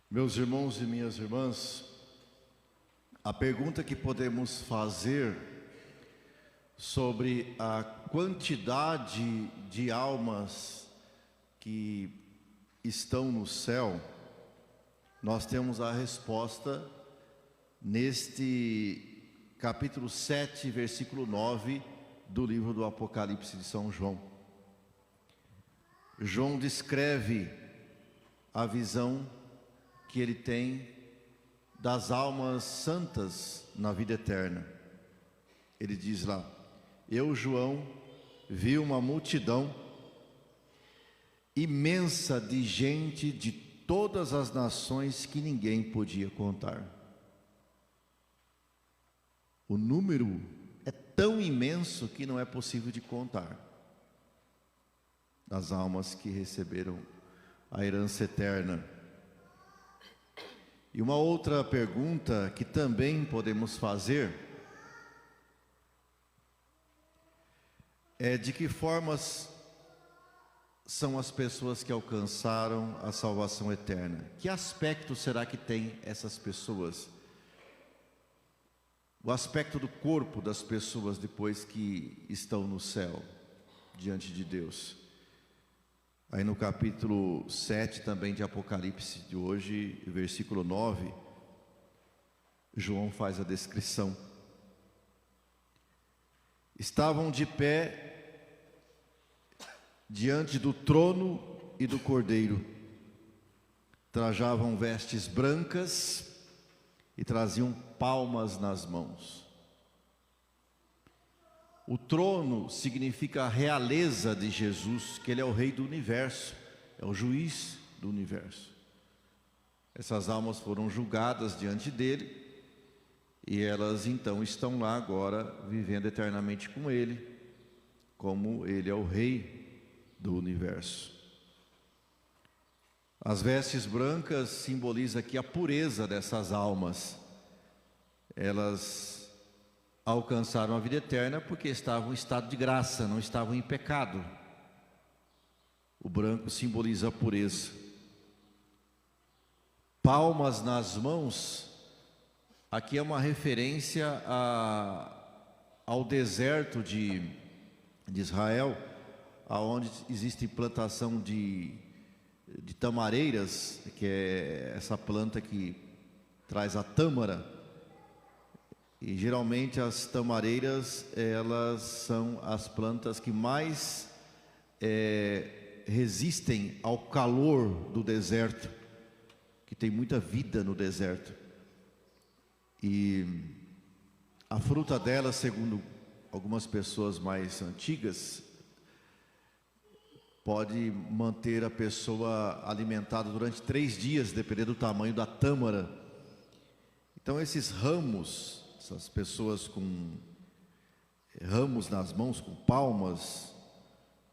Meus irmãos e minhas irmãs, a pergunta que podemos fazer sobre a quantidade de almas que estão no céu, nós temos a resposta neste capítulo 7, versículo 9 do livro do Apocalipse de São João. João descreve a visão que ele tem das almas santas na vida eterna. Ele diz lá: eu, João, vi uma multidão imensa de gente de todas as nações que ninguém podia contar. O número é tão imenso que não é possível de contar, das almas que receberam a herança eterna. E uma outra pergunta que também podemos fazer é: de que formas são as pessoas que alcançaram a salvação eterna? Que aspecto será que tem essas pessoas? O aspecto do corpo das pessoas depois que estão no céu, diante de Deus. Aí no capítulo 7 também de Apocalipse de hoje, versículo 9, João faz a descrição. Estavam de pé diante do trono e do Cordeiro, trajavam vestes brancas e traziam palmas nas mãos. O trono significa a realeza de Jesus, que Ele é o Rei do universo, é o juiz do universo. Essas almas foram julgadas diante dEle, e elas então estão lá agora, vivendo eternamente com Ele, como Ele é o Rei do universo. As vestes brancas simbolizam aqui a pureza dessas almas. Elas alcançaram a vida eterna porque estavam em estado de graça, não estavam em pecado. O branco simboliza a pureza. Palmas nas mãos, aqui é uma referência ao deserto de Israel, aonde existe plantação de tamareiras, que é essa planta que traz a tâmara. E geralmente as tamareiras, elas são as plantas que mais resistem ao calor do deserto, que tem muita vida no deserto. E a fruta dela, segundo algumas pessoas mais antigas, pode manter a pessoa alimentada durante 3 dias, dependendo do tamanho da tâmara. Então esses ramos, essas pessoas com ramos nas mãos, com palmas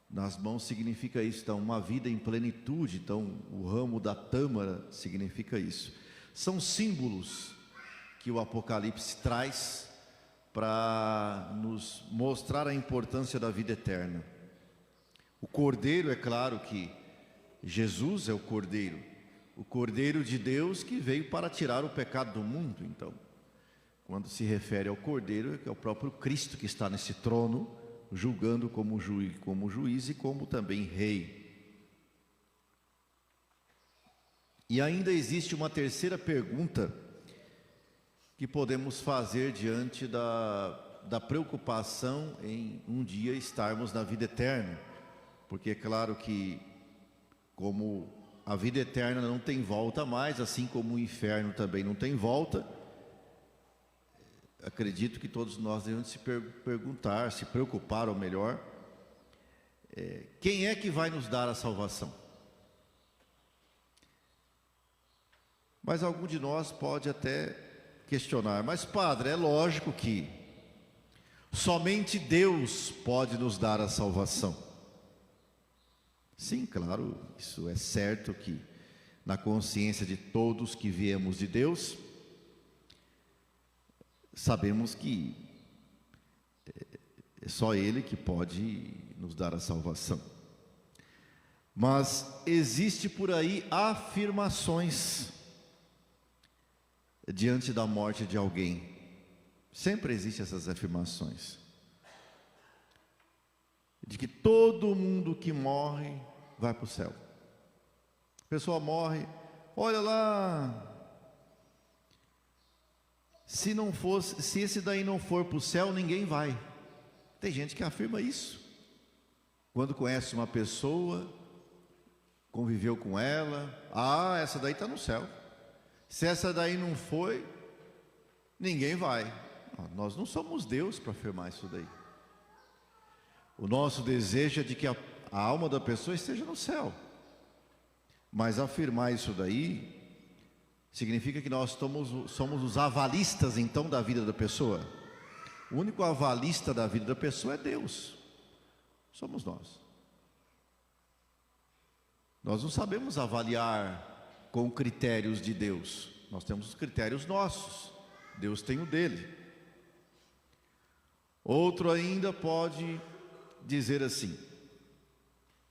nas mãos, significa isso. Então, uma vida em plenitude. Então, o ramo da tâmara significa isso. São símbolos que o Apocalipse traz para nos mostrar a importância da vida eterna. O Cordeiro, é claro que Jesus é o Cordeiro de Deus que veio para tirar o pecado do mundo. Então, quando se refere ao Cordeiro, é o próprio Cristo que está nesse trono, julgando como juiz e como também rei. E ainda existe uma terceira pergunta que podemos fazer diante da preocupação em um dia estarmos na vida eterna. Porque é claro que, como a vida eterna não tem volta mais, assim como o inferno também não tem volta, acredito que todos nós devemos se perguntar, se preocupar, ou melhor, quem é que vai nos dar a salvação? Mas algum de nós pode até questionar: mas padre, é lógico que somente Deus pode nos dar a salvação. Sim, claro, isso é certo, que na consciência de todos que viemos de Deus, sabemos que é só Ele que pode nos dar a salvação. Mas existe por aí afirmações diante da morte de alguém. Sempre existem essas afirmações de que todo mundo que morre vai para o céu. A pessoa morre, olha lá, se esse daí não for para o céu, ninguém vai. Tem gente que afirma isso. Quando conhece uma pessoa, conviveu com ela, essa daí está no céu. Se essa daí não foi, ninguém vai. Nós não somos Deus para afirmar isso daí. O nosso desejo é de que a alma da pessoa esteja no céu. Mas afirmar isso daí significa que nós somos os avalistas então da vida da pessoa. O único avalista da vida da pessoa é Deus. Somos nós. Nós não sabemos avaliar com critérios de Deus. Nós temos os critérios nossos. Deus tem o dele. Outro ainda pode dizer assim: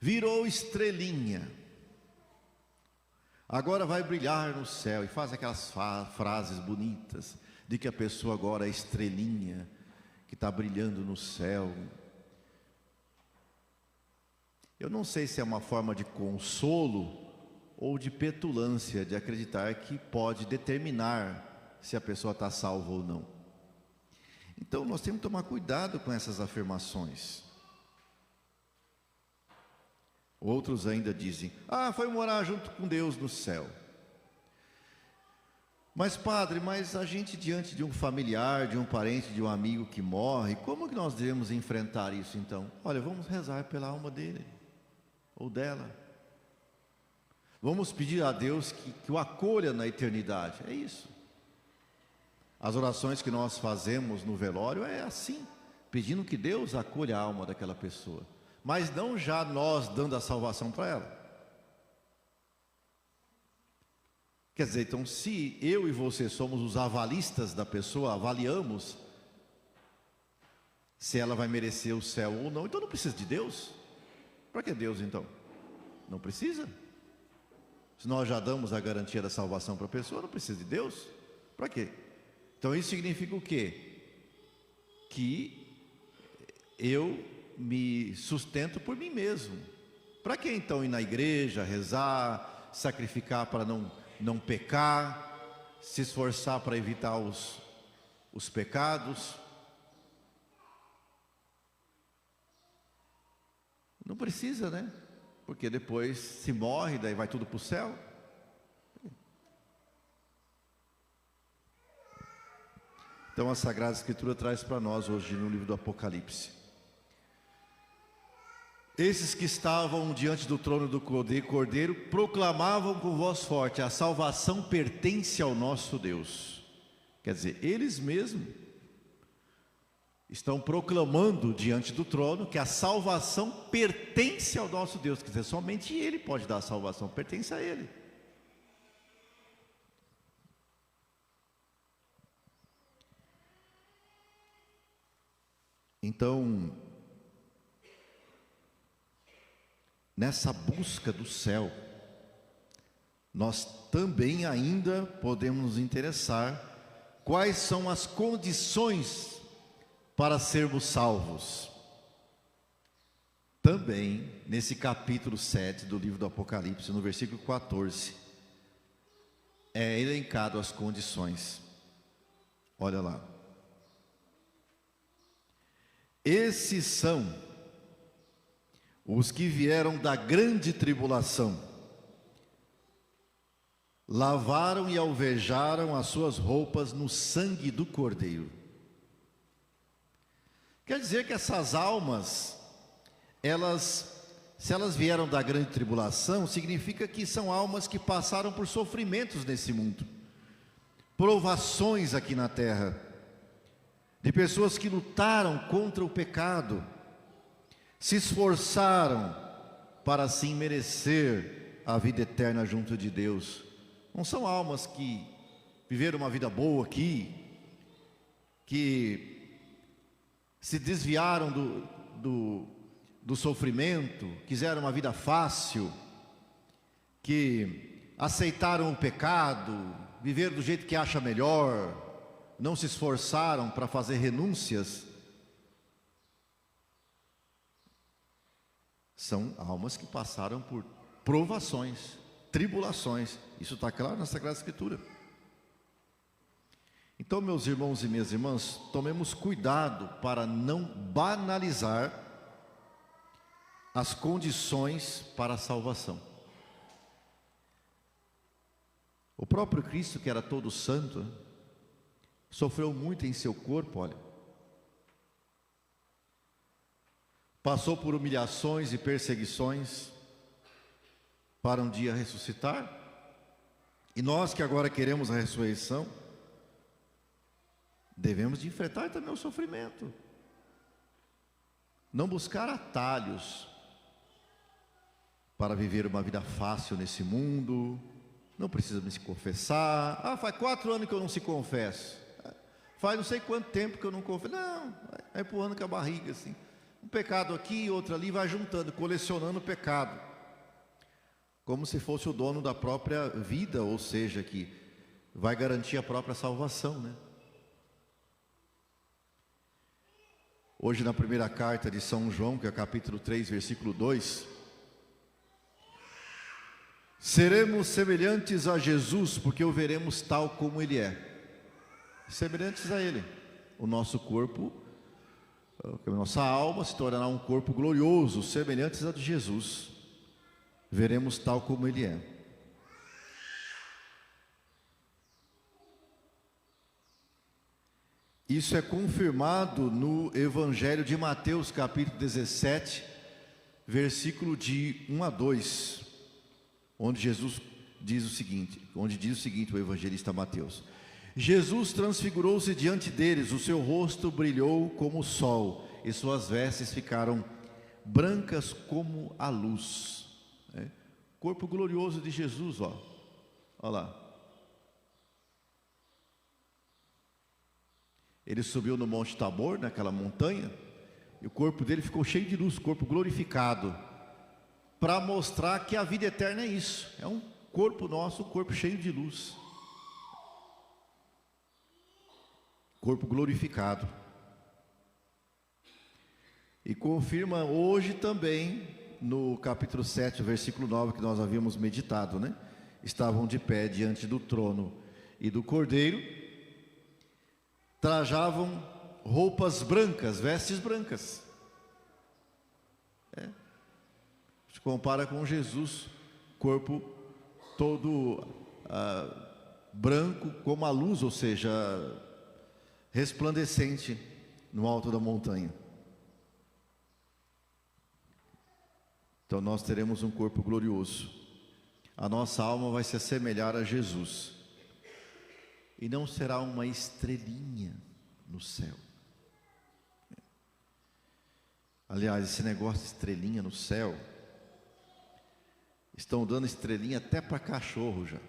virou estrelinha, agora vai brilhar no céu, e faz aquelas frases bonitas de que a pessoa agora é estrelinha, que está brilhando no céu. Eu não sei se é uma forma de consolo ou de petulância, de acreditar que pode determinar se a pessoa está salva ou não. Então nós temos que tomar cuidado com essas afirmações. Outros ainda dizem: foi morar junto com Deus no céu. Mas padre, a gente diante de um familiar, de um parente, de um amigo que morre, como que nós devemos enfrentar isso então? Olha, vamos rezar pela alma dele ou dela. Vamos pedir a Deus que o acolha na eternidade. É isso. As orações que nós fazemos no velório é assim, pedindo que Deus acolha a alma daquela pessoa, mas não já nós dando a salvação para ela. Quer dizer, então, se eu e você somos os avalistas da pessoa, avaliamos se ela vai merecer o céu ou não, então não precisa de Deus. Para que Deus então? Não precisa. Se nós já damos a garantia da salvação para a pessoa, não precisa de Deus. Para quê? Então isso significa o quê? Que eu me sustento por mim mesmo. Para que então ir na igreja, rezar, sacrificar para não pecar, se esforçar para evitar os pecados? Não precisa, né? Porque depois se morre, daí vai tudo para o céu. Então a Sagrada Escritura traz para nós hoje no livro do Apocalipse: esses que estavam diante do trono do Cordeiro proclamavam com voz forte: a salvação pertence ao nosso Deus. Quer dizer, eles mesmos estão proclamando diante do trono que a salvação pertence ao nosso Deus. Quer dizer, somente Ele pode dar a salvação, pertence a Ele. Então, nessa busca do céu, nós também ainda podemos nos interessar quais são as condições para sermos salvos. Também, nesse capítulo 7 do livro do Apocalipse, no versículo 14, é elencado as condições. Olha lá. Esses são os que vieram da grande tribulação, lavaram e alvejaram as suas roupas no sangue do Cordeiro. Quer dizer que essas almas, se elas vieram da grande tribulação, significa que são almas que passaram por sofrimentos nesse mundo, provações aqui na terra, de pessoas que lutaram contra o pecado, se esforçaram para assim merecer a vida eterna junto de Deus. Não são almas que viveram uma vida boa aqui, que se desviaram do sofrimento, quiseram uma vida fácil, que aceitaram o pecado, viver do jeito que acha melhor, não se esforçaram para fazer renúncias, são almas que passaram por provações, tribulações. Isso está claro na Sagrada Escritura. Então, meus irmãos e minhas irmãs, tomemos cuidado para não banalizar as condições para a salvação. O próprio Cristo, que era todo santo, sofreu muito em seu corpo, olha. Passou por humilhações e perseguições para um dia ressuscitar. E nós que agora queremos a ressurreição, devemos de enfrentar também o sofrimento. Não buscar atalhos para viver uma vida fácil nesse mundo. Não precisa me se confessar. Faz 4 anos que eu não se confesso. Faz não sei quanto tempo que eu não confesso. Não, vai empurrando com a barriga assim. Um pecado aqui, outro ali, vai juntando, colecionando o pecado. Como se fosse o dono da própria vida, ou seja, que vai garantir a própria salvação, né? Hoje na primeira carta de São João, que é capítulo 3, versículo 2, seremos semelhantes a Jesus, porque o veremos tal como Ele é. Semelhantes a Ele. O nosso corpo, a nossa alma se tornará um corpo glorioso, semelhantes a de Jesus. Veremos tal como Ele é. Isso é confirmado no Evangelho de Mateus, capítulo 17, versículo de 1 a 2, onde Jesus diz o seguinte, o evangelista Mateus: Jesus transfigurou-se diante deles, o seu rosto brilhou como o sol, e suas vestes ficaram brancas como a luz. Corpo glorioso de Jesus, olha lá. Ele subiu no Monte Tabor, naquela montanha, e o corpo dele ficou cheio de luz, corpo glorificado, para mostrar que a vida eterna é isso, é um corpo nosso, um corpo cheio de luz, corpo glorificado. E confirma hoje também, no capítulo 7, versículo 9, que nós havíamos meditado, né? Estavam de pé diante do trono e do Cordeiro, trajavam roupas brancas, vestes brancas. Se compara com Jesus, corpo todo branco como a luz, ou seja, resplandecente no alto da montanha. Então nós teremos um corpo glorioso. A nossa alma vai se assemelhar a Jesus. E não será uma estrelinha no céu. Aliás, esse negócio de estrelinha no céu, estão dando estrelinha até para cachorro já.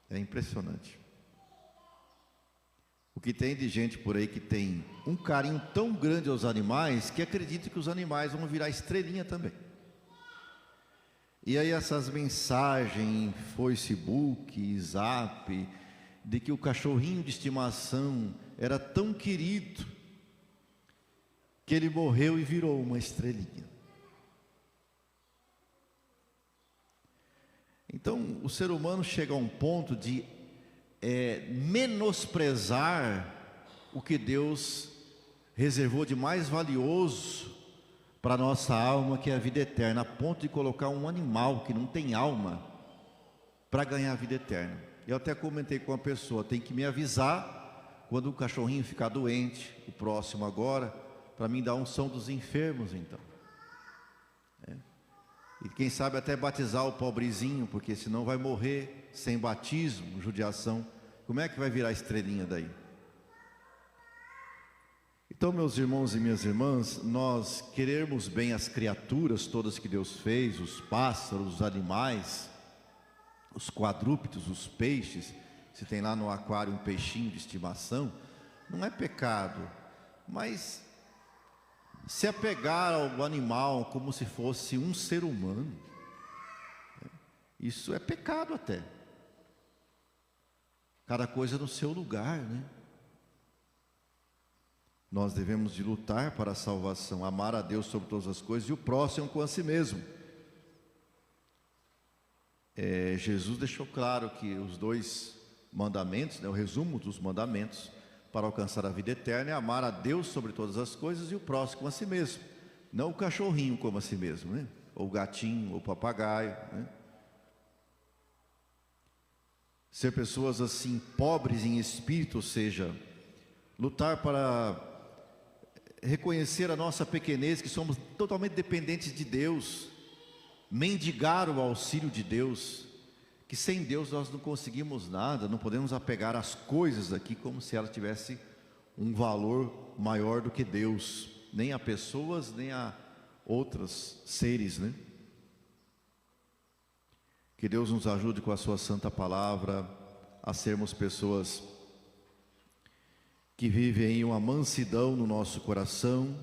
É impressionante. O que tem de gente por aí que tem um carinho tão grande aos animais, que acredita que os animais vão virar estrelinha também. E aí essas mensagens em Facebook, Zap, de que o cachorrinho de estimação era tão querido, que ele morreu e virou uma estrelinha. Então o ser humano chega a um ponto de menosprezar o que Deus reservou de mais valioso para a nossa alma, que é a vida eterna, a ponto de colocar um animal que não tem alma para ganhar a vida eterna. Eu até comentei com uma pessoa: tem que me avisar quando o cachorrinho ficar doente, o próximo agora, para mim dar unção dos enfermos então. E quem sabe até batizar o pobrezinho, porque senão vai morrer sem batismo, judiação. Como é que vai virar estrelinha daí? Então, meus irmãos e minhas irmãs, nós querermos bem as criaturas todas que Deus fez, os pássaros, os animais, os quadrúpedes, os peixes. Se tem lá no aquário um peixinho de estimação, não é pecado, mas se apegar ao animal como se fosse um ser humano, isso é pecado até. Cada coisa no seu lugar, né? Nós devemos de lutar para a salvação, amar a Deus sobre todas as coisas e o próximo com a si mesmo. Jesus deixou claro que os 2 mandamentos, né, o resumo dos mandamentos para alcançar a vida eterna é amar a Deus sobre todas as coisas e o próximo como a si mesmo. Não o cachorrinho como a si mesmo, né? Ou o gatinho, ou o papagaio, né? Ser pessoas assim, pobres em espírito, ou seja, lutar para reconhecer a nossa pequenez, que somos totalmente dependentes de Deus, mendigar o auxílio de Deus, que sem Deus nós não conseguimos nada, não podemos apegar às coisas aqui como se elas tivessem um valor maior do que Deus, nem a pessoas, nem a outros seres, né? Que Deus nos ajude com a sua santa palavra a sermos pessoas que vivem em uma mansidão no nosso coração,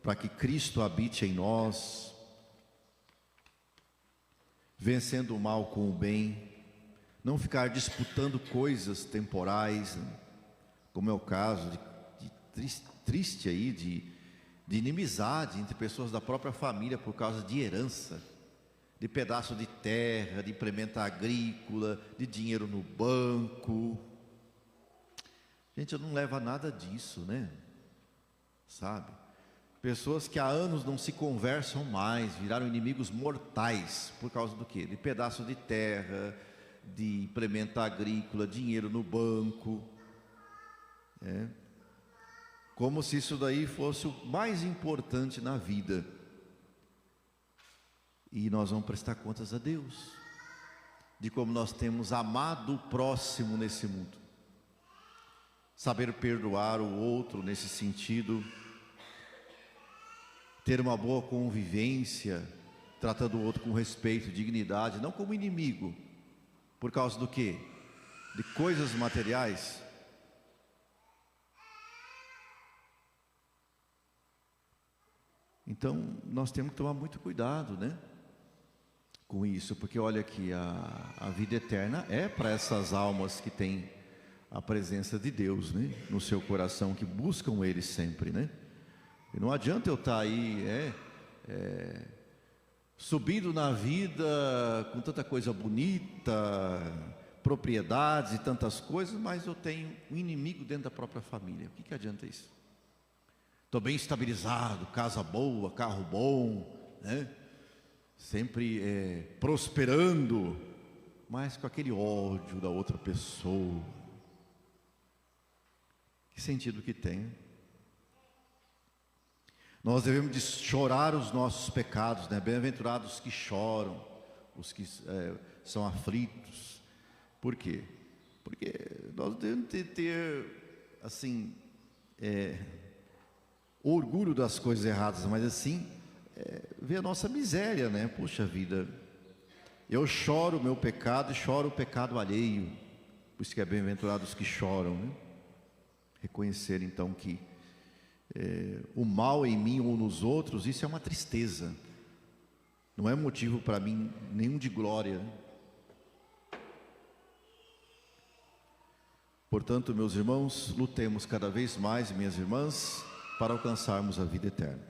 para que Cristo habite em nós, vencendo o mal com o bem, não ficar disputando coisas temporais, né? Como é o caso triste aí, de inimizade entre pessoas da própria família por causa de herança, de pedaço de terra, de implemento agrícola, de dinheiro no banco. Gente, eu não levo a nada disso, né? Sabe? Pessoas que há anos não se conversam mais, viraram inimigos mortais, por causa do quê? De pedaço de terra, de implemento agrícola, dinheiro no banco. Como se isso daí fosse o mais importante na vida. E nós vamos prestar contas a Deus, de como nós temos amado o próximo nesse mundo. Saber perdoar o outro nesse sentido, ter uma boa convivência, tratando o outro com respeito, dignidade, não como inimigo, por causa do quê? De coisas materiais. Então, nós temos que tomar muito cuidado, né? Com isso, porque olha que a vida eterna é para essas almas que têm a presença de Deus, né, no seu coração, que buscam Ele sempre, né? E não adianta eu estar aí subindo na vida com tanta coisa bonita, propriedades e tantas coisas, mas eu tenho um inimigo dentro da própria família. O que adianta isso? Estou bem estabilizado, casa boa, carro bom, né? Sempre prosperando, mas com aquele ódio da outra pessoa. Que sentido que tem? Nós devemos de chorar os nossos pecados, né? Bem-aventurados os que choram, os que são aflitos. Por quê? Porque nós devemos ter assim, orgulho das coisas erradas, mas assim, ver a nossa miséria, né? Puxa vida, eu choro o meu pecado e choro o pecado alheio. Por isso que é bem-aventurados os que choram, né? Reconhecer então que o mal em mim ou nos outros, isso é uma tristeza, não é motivo para mim nenhum de glória. Portanto, meus irmãos, lutemos cada vez mais, minhas irmãs, para alcançarmos a vida eterna.